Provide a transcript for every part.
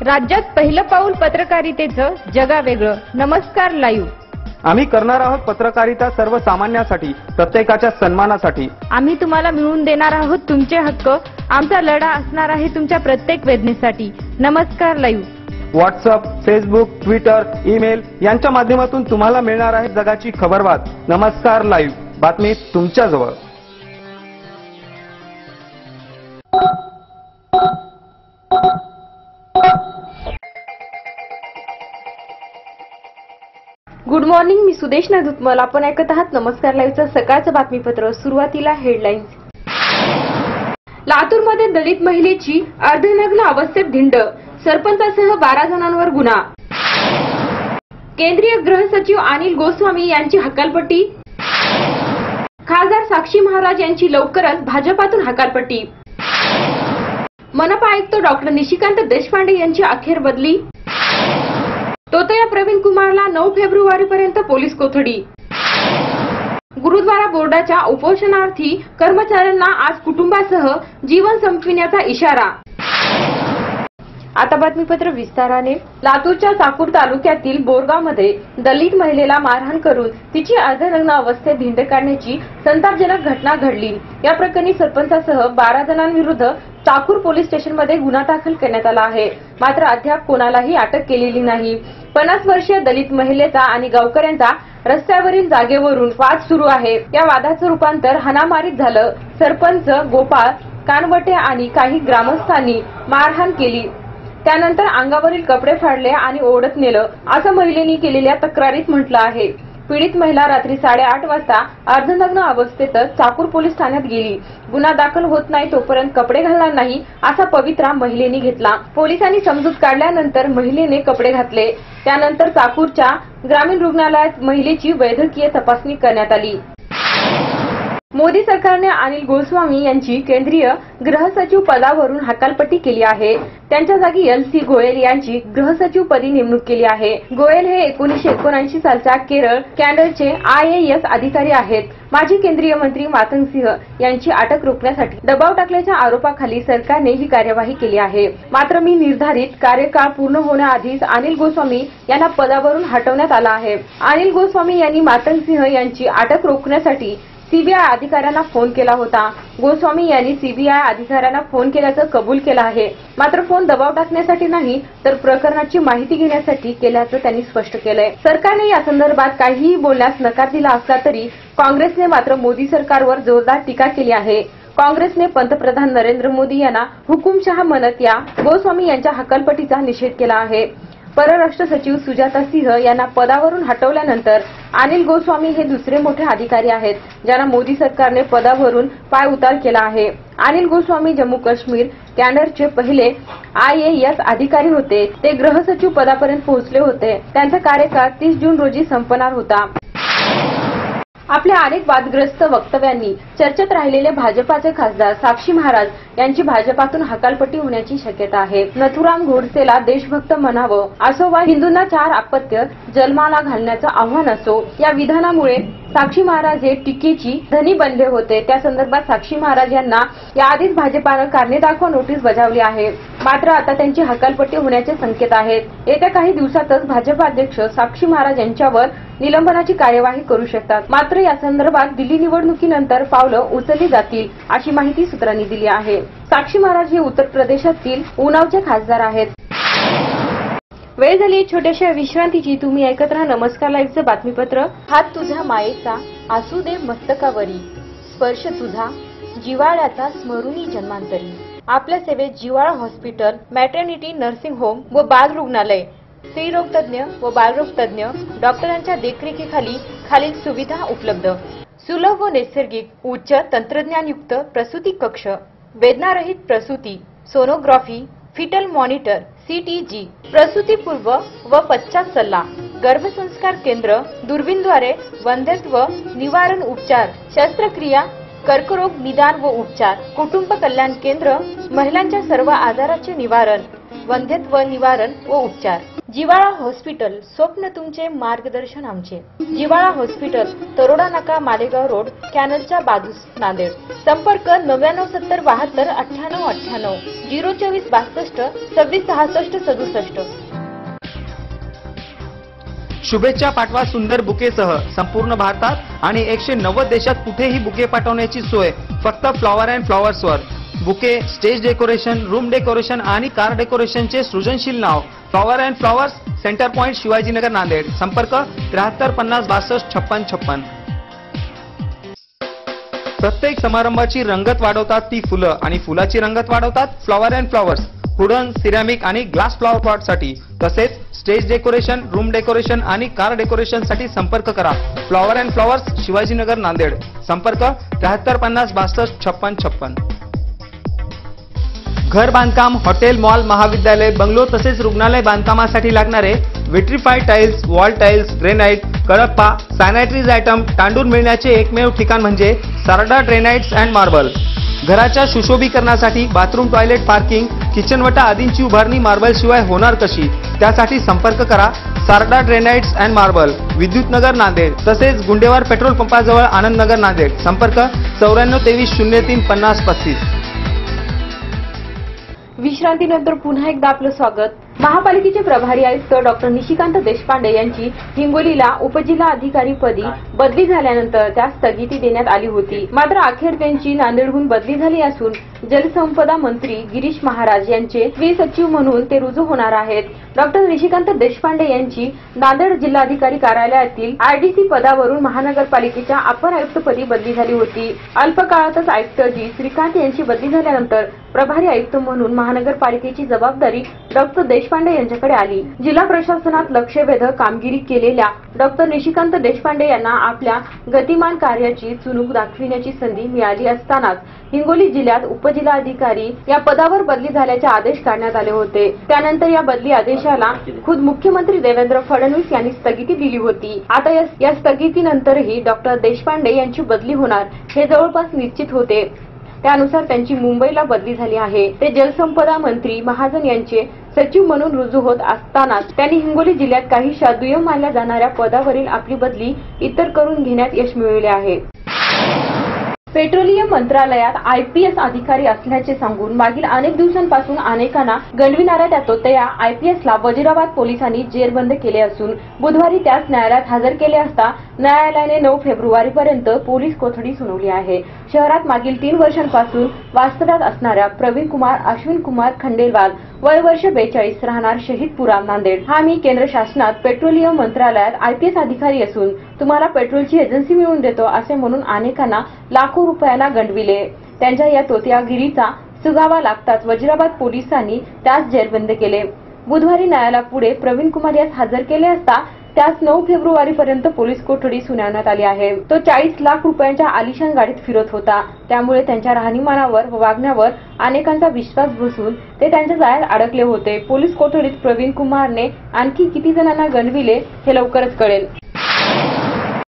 राज्यात पहिलं पाऊल पत्रकारितेचं जगावेगळं. नमस्कार लाईव्ह. आम्ही करणार आहोत पत्रकारिता सर्वसामान्यांसाठी, प्रत्येकाच्या सन्मानासाठी. आम्ही तुम्हाला मिळवून देणार आहोत तुमचे हक्क. आमचा लढा असणार आहे तुमच्या प्रत्येक वेदनेसाठी. नमस्कार live. WhatsApp, Facebook, Twitter, email यांच्या माध्यमातून तुम्हाला मिळणार आहे जगाची खबरबात. नमस्कार लाईव्ह, बातमी तुमच्या जवळ. गुड मॉर्निंग, मी सुदेश नादुतमल. आपण ऐकत आहात नमस्कार लाईव्हचं सकाळचं बातमीपत्र. सुरुवातीला हेडलाईन्स. लातूरमध्ये दलित महिलेची अर्धनग्न अवस्थेत धिंड, सरपंचासह 12 जणांवर गुन्हा. केंद्रीय गृह सचिव अनिल गोस्वामी यांची हकालपट्टी. खासदार साक्षी महाराज यांची लवकरच भाजपातून हकालपट्टी. मनपा आयुक्त डॉक्टर निशिकांत देशपांडे यांची अखेर बदली. तोतया प्रवीण कुमारला 9 फेब्रुवारीपर्यंत पोलीस कोठडी. गुरुद्वारा बोर्डाच्या उपोषणार्थी कर्मचाऱ्यांना आज कुटुंबासह जीवन संपविण्याचा इशारा. आता बातमीपत्र विस्ताराने. लातूरच्या चाकूर तालुक्यातील बोरगावमध्ये दलित महिलेला मारहाण करून तिची अर्धनग्न अवस्थेत धिंड काढण्याची संतापजनक घटना घडली. या प्रकरणी सरपंचासह 12 जणांविरुद्ध चाकूर पोलीस स्टेशनमध्ये गुन्हा दाखल करण्यात आला आहे. मात्र अद्याप कोणालाही अटक केलेली नाही. 50 वर्षीय दलित महिलेचा आणि गावकऱ्यांचा रस्त्यावरील जागेवरून वाद सुरू आहे. या वादाचं रूपांतर हाणामारीत झालं. सरपंच गोपाळ कानवटे आणि काही ग्रामस्थांनी मारहाण केली. त्यानंतर अंगावरील कपडे फाडले आणि ओढत नेलं, असं महिलेने केलेल्या तक्रारीत म्हटलं आहे. पीडित महिला रात्री 8:30 वाजता अर्धनग्न अवस्थेतच चाकूर पोलीस ठाण्यात गेली. गुन्हा दाखल होत नाही तोपर्यंत कपडे घालणार नाही असा पवित्रा महिलेने घेतला. पोलिसांनी समजूत काढल्यानंतर महिलेने कपडे घातले. त्यानंतर चाकूरच्या ग्रामीण रुग्णालयात महिलेची वैद्यकीय तपासणी करण्यात आली. मोदी सरकारने अनिल गोस्वामी यांची केंद्रीय गृह सचिव पदावरून हकालपट्टी केली आहे. त्यांच्या जागी LC गोयल यांची गृह सचिव पदी नेमणूक केली आहे. गोयल हे 1979 सालच्या केरळ कॅडरचे IAS अधिकारी आहेत. माजी केंद्रीय मंत्री मातंग सिंह यांची अटक रोखण्यासाठी दबाव टाकल्याच्या आरोपाखाली सरकारने ही कार्यवाही केली आहे. मात्र मी निर्धारित कार्यकाळ पूर्ण होण्याआधीच अनिल गोस्वामी यांना पदावरून हटवण्यात आला आहे. अनिल गोस्वामी यांनी मातंग सिंह यांची अटक रोखण्यासाठी CBI अधिकाऱ्यांना फोन केला होता. गोस्वामी यांनी CBI अधिकाऱ्यांना फोन केल्याचं कबूल केलं आहे. मात्र फोन दबाव टाकण्यासाठी नाही तर प्रकरणाची माहिती घेण्यासाठी केल्याचं त्यांनी स्पष्ट केलंय. सरकारने या संदर्भात काहीही बोलण्यास नकार दिला असला तरी काँग्रेसने मात्र मोदी सरकारवर जोरदार टीका केली आहे. काँग्रेसने पंतप्रधान नरेंद्र मोदी यांना हुकुमशहा म्हणत या गोस्वामी यांच्या हकालपट्टीचा निषेध केला आहे. परराष्ट्र सचिव सुजाता सिंह यांना पदावरून हटवल्यानंतर अनिल गोस्वामी हे दुसरे मोठे अधिकारी आहेत ज्यांना मोदी सरकारने पदावरून पायउतार केला आहे. अनिल गोस्वामी जम्मू काश्मीर कॅडरचे पहिले IAS अधिकारी होते. ते गृह सचिव पदापर्यंत पोहोचले होते. त्यांचा कार्यकाळ 30 जून रोजी संपणार होता. आपल्या अनेक वादग्रस्त वक्तव्यांनी चर्चेत राहिलेले भाजपाचे खासदार साक्षी महाराज यांची भाजपातून हकालपट्टी होण्याची शक्यता आहे. नथुराम गोडसेला देशभक्त म्हणावं असो वा हिंदूंना 4 अपत्य जन्माला घालण्याचं आव्हान असो, या विधानामुळे साक्षी महाराज हे टीकेची धनी बनले होते. त्या संदर्भात साक्षी महाराज यांना याआधीच भाजपानं कारणे दाखवा नोटीस बजावली आहे. मात्र आता त्यांची हकालपट्टी होण्याचे संकेत आहेत. येत्या काही दिवसातच भाजपा अध्यक्ष साक्षी महाराज यांच्यावर निलंबनाची कार्यवाही करू शकतात. मात्र या संदर्भात दिल्ली निवडणुकीनंतर पावलं उचलली जातील अशी माहिती सूत्रांनी दिली आहे. साक्षी महाराज हे उत्तर प्रदेशातील उन्नावचे खासदार आहेत. वेळ झाली छोट्याशा विश्रांतीची. तुम्ही ऐकत राहा नमस्कार लाईव्हचं बातमीपत्र. हात तुझ्या मायेचा असू दे मस्तकावरी, स्पर्श तुझा जिव्हाळ्याचा स्मरुनी जन्मांतरी. आपल्या सेवेत जिव्हाळा हॉस्पिटल, मॅटर्निटी, नर्सिंग होम व बाल रुग्णालय, स्त्रीरोग तज्ञ व बालरोग तज्ञ डॉक्टरांच्या देखरेखीखाली खालील सुविधा उपलब्ध. सुलभ व नैसर्गिक उच्च तंत्रज्ञानयुक्त प्रसूती कक्ष, वेदनारहित प्रसूती, सोनोग्राफी, फिटल मॉनिटर, CTG, प्रसूतीपूर्व व पश्चात सल्ला, गर्भसंस्कार केंद्र, दुर्बीणद्वारे वंध्यत्व निवारण उपचार, शस्त्रक्रिया, कर्करोग निदान व उपचार, कुटुंब कल्याण केंद्र, महिलांच्या सर्व आजाराचे निवारण, वंध्यत्व निवारण व उपचार. जिवाळा हॉस्पिटल, स्वप्न तुमचे, मार्गदर्शन आमचे. जिवाळा हॉस्पिटल, तरोडा नाका, मालेगाव रोड, कॅनलच्या बाजूस, नांदेड. संपर्क 9970 72 98 98 024 62 26 66 67. शुभेच्छा पाठवा सुंदर बुकेसह संपूर्ण भारतात आणि 190 देशात कुठेही बुके पाठवण्याची सोय फक्त फ्लॉवर अँड फ्लॉवर्सवर. Bouquet, stage decoration, room decoration आणि कार डेकोरेशनचे सृजनशील नाव flower and flowers, centre point, Shivajinagar, Nanded. संपर्क 73 50 62 56 56. प्रत्येक समारंभाची रंगत वाढवतात ती फुलं आणि फुलाची रंगत वाढवतात flower and flowers. Wooden, ceramic आणि ग्लास फ्लॉवर पॉटसाठी तसेच स्टेज डेकोरेशन, रूम डेकोरेशन आणि कार डेकोरेशन साठी संपर्क करा. Flower and flowers, Shivajinagar, Nanded. संपर्क 73 50 62 56 56. घर बांधकाम, हॉटेल, मॉल, महाविद्यालय, बंगलो तसेच रुग्णालय बांधकामासाठी लागणारे vitrified tiles, wall tiles, granite, Kadappa, sanitaries item, तांडून मिळण्याचे एकमेव ठिकाण म्हणजे सारडा ग्रेनाइट्स अँड मार्बल. घराच्या सुशोभीकरणासाठी बाथरूम, टॉयलेट, पार्किंग, किचन वटा आदींची उभारणी मार्बल शिवाय होणार कशी? त्यासाठी संपर्क करा Sarda granites and marble, Vidyutnagar, Nanded. तसेच गुंडेवार पेट्रोल पंपाजवळ, आनंदनगर, नांदेड. संपर्क 94 23 03 50 35. विश्रांतीनंतर पुन्हा एकदा आपलं स्वागत. महापालिकेचे प्रभारी आयुक्त डॉक्टर निशिकांत देशपांडे यांची हिंगोलीला उपजिल्हा अधिकारी पदी बदली झाल्यानंतर त्यास स्थगिती देण्यात आली होती. मात्र अखेर त्यांची नांदेडहून बदली झाली असून जलसंपदा मंत्री गिरीश महाराज यांचे सचिव म्हणून ते रुजू होणार आहेत. डॉक्टर निशिकांत देशपांडे यांची नांदेड जिल्हाधिकारी कार्यालयातील आरडीसी पदावरून महानगरपालिकेच्या अपर आयुक्तपदी बदली झाली होती. अल्प काळातच आयुक्त जी श्रीकांत यांची बदली झाल्यानंतर प्रभारी आयुक्त म्हणून महानगरपालिकेची जबाबदारी डॉक्टर देशपांडे यांच्याकडे आली. जिल्हा प्रशासनात लक्षवेधक कामगिरी केलेल्या डॉक्टर निशिकांत देशपांडे यांना आपल्या गतिमान कार्याची चुणूक दाखविण्याची संधी मिळाली असतानाच हिंगोली जिल्ह्यात उपजिल्हाधिकारी या पदावर बदली झाल्याचे आदेश काढण्यात आले होते. त्यानंतर या बदली आदेशाला खुद मुख्यमंत्री देवेंद्र फडणवीस यांनी स्थगिती दिली होती. आता या स्थगितीनंतरही डॉक्टर देशपांडे यांची बदली होणार हे जवळपास निश्चित होते. त्यानुसार त्यांची मुंबईला बदली झाली आहे. ते जलसंपदा मंत्री महाजन यांचे सचिव म्हणून रुजू होत असतानाच त्यांनी हिंगोली जिल्ह्यात काहीशा दुय्यम मानल्या जाणाऱ्या पदावरील आपली बदली इतर करून घेण्यात यश मिळवले आहे. पेट्रोलियम मंत्रालयात आयपीएस अधिकारी असल्याचे सांगून मागील अनेक दिवसांपासून अनेकांना गंडविणाऱ्या त्या तोतया आयपीएसला वजिराबाद पोलिसांनी जेरबंद केले असून बुधवारी त्यास न्यायालयात हजर केले असता न्यायालयाने 9 फेब्रुवारीपर्यंत पोलीस कोठडी सुनावली आहे. शहरात मागील 3 वर्षांपासून वास्तव्यात असणाऱ्या प्रवीण कुमार अश्विन कुमार खंडेलवाल, वय वर्ष 42, राहणार शहीदपुरा, नांदेड, हा मी केंद्र शासनात पेट्रोलियम मंत्रालयात आयपीएस अधिकारी असून तुम्हाला पेट्रोलची एजन्सी मिळवून देतो असे म्हणून अनेकांना लाखो रुपयांना गंडविले. त्यांच्या या तोतयागिरीचा सुगावा लागताच वजिराबाद पोलिसांनी त्यास जेरबंद केले. बुधवारी न्यायालयापुढे प्रवीण कुमार यास हजर केले असता त्यास 9 फेब्रुवारीपर्यंत पोलीस कोठडी सुनावण्यात आली आहे. तो 40 लाख रुपयांच्या आलिशान गाडीत फिरत होता. त्यामुळे त्यांच्या राहणीमानावर व वागण्यावर अनेकांचा विश्वास बसून ते त्यांच्या जाळ्यात अडकले होते. पोलीस कोठडीत प्रवीण कुमारने आणखी किती जणांना गंडविले हे लवकरच कळेल.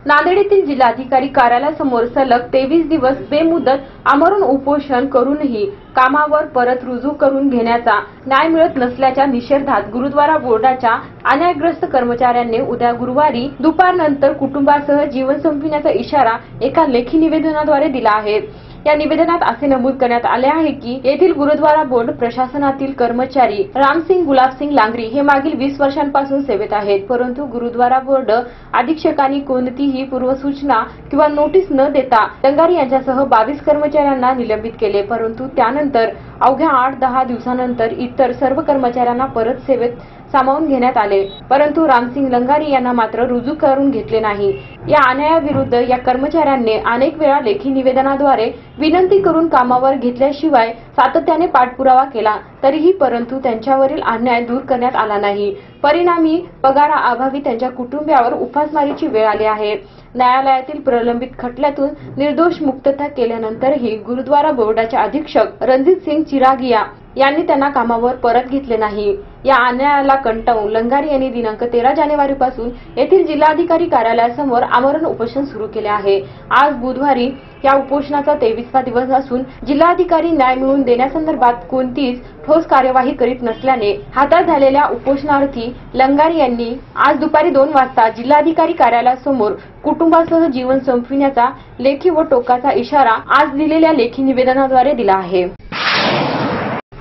नांदेड येथील जिल्हाधिकारी कार्यालयासमोर सलग 23 दिवस बेमुदत आमरण उपोषण करूनही कामावर परत रुजू करून घेण्याचा न्याय मिळत नसल्याच्या निषेधात गुरुद्वारा बोर्डाच्या अन्यायग्रस्त कर्मचाऱ्यांनी उद्या गुरुवारी दुपारनंतर कुटुंबासह जीवन संपविण्याचा इशारा एका लेखी निवेदनाद्वारे दिला आहे. या निवेदनात असे नमूद करण्यात आले आहे की येथील गुरुद्वारा बोर्ड प्रशासनातील कर्मचारी रामसिंग गुलाबसिंग लांगरी हे मागील 20 वर्षांपासून सेवेत आहेत. परंतु गुरुद्वारा बोर्ड अधीक्षकांनी कोणतीही पूर्वसूचना किंवा नोटीस न देता लंगारी यांच्यासह 22 कर्मचाऱ्यांना निलंबित केले. परंतु त्यानंतर अवघ्या 8-10 दिवसानंतर इतर सर्व कर्मचाऱ्यांना परत सेवेत सामावून घेण्यात आले. परंतु रामसिंग लंगारी यांना मात्र रुजू करून घेतले नाही. या अन्यायाविरुद्ध या कर्मचाऱ्यांनी अनेक वेळा लेखी निवेदनाद्वारे विनंती करून कामावर घेतल्याशिवाय सातत्याने पाठपुरावा केला तरीही परंतु त्यांच्यावरील अन्याय दूर करण्यात आला नाही. परिणामी पगाराअभावी त्यांच्या कुटुंबियावर उपासमारीची वेळ आली आहे. न्यायालयातील प्रलंबित खटल्यातून निर्दोष मुक्तता केल्यानंतरही गुरुद्वारा बोर्डाचे अधीक्षक रणजित सिंग चिरागिया यांनी त्यांना कामावर परत घेतले नाही. या अन्यायाला कंटाळून लंगारी यांनी दिनांक 13 जानेवारीपासून येथील जिल्हाधिकारी कार्यालयासमोर आमरण उपोषण सुरू केले आहे. आज बुधवारी या उपोषणाचा 23वा दिवस असून जिल्हाधिकारी न्याय मिळवून देण्यासंदर्भात कोणतीच ठोस कार्यवाही करीत नसल्याने हातात झालेल्या उपोषणार्थी लंगारी यांनी आज दुपारी 2 वाजता जिल्हाधिकारी कार्यालयासमोर कुटुंबासह जीवन संपविण्याचा लेखी व टोकाचा इशारा आज दिलेल्या लेखी निवेदनाद्वारे दिला आहे.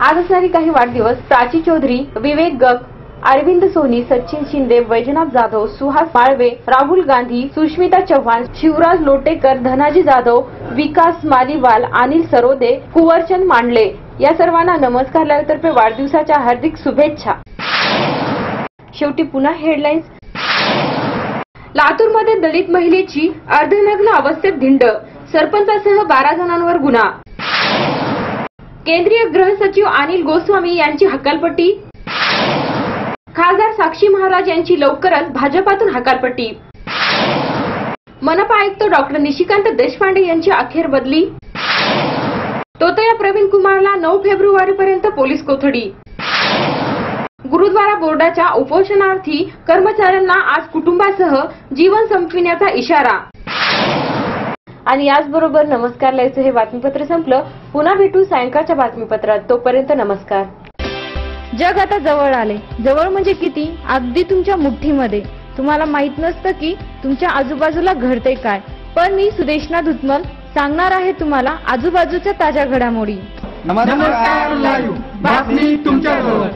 आज असणारी काही वाढदिवस प्राची चौधरी, विवेक गक, अरविंद सोनी, सचिन शिंदे, वैजनाथ जाधव, सुहास माळवे, राहुल गांधी, सुष्मिता चव्हाण, शिवराज लोटेकर, धनाजी जाधव, विकास मालीवाल, अनिल सरोदे, कुंवरचंद मांडले या सर्वांना नमस्कार लाईव्हतर्फे वाढदिवसाच्या हार्दिक शुभेच्छा. शेवटी पुन्हा हेडलाईन्स. लातूरमध्ये दलित महिलेची अर्धनग्न अवस्थेत धिंड, सरपंचासह 12 जणांवर गुन्हा. केंद्रीय गृह सचिव अनिल गोस्वामी यांची हकालपट्टी. खासदार साक्षी महाराज यांची लवकरच भाजपातून हकालपट्टी. मनपा आयुक्त डॉक्टर निशिकांत देशपांडे यांची अखेर बदली. तोतया प्रवीण कुमारला 9 फेब्रुवारीपर्यंत पोलीस कोठडी. गुरुद्वारा बोर्डाच्या उपोषणार्थी कर्मचाऱ्यांना आज कुटुंबासह जीवन संपविण्याचा इशारा. आणि याचबरोबर नमस्कार लाईव्हचं हे बातमीपत्र संपलं. पुन्हा भेटू सायंकाळच्या बातमीपत्रात. तोपर्यंत नमस्कार. जग आता जवळ आले. जवळ म्हणजे किती? अगदी तुमच्या मुठ्ठीमध्ये. तुम्हाला माहित नसतं की तुमच्या आजूबाजूला घडते काय, पण मी सुदेशना धुतमल सांगणार आहे तुम्हाला आजूबाजूच्या ताज्या घडामोडी. नमस्कार लाईव्ह बातमी तुमच्याजवळ.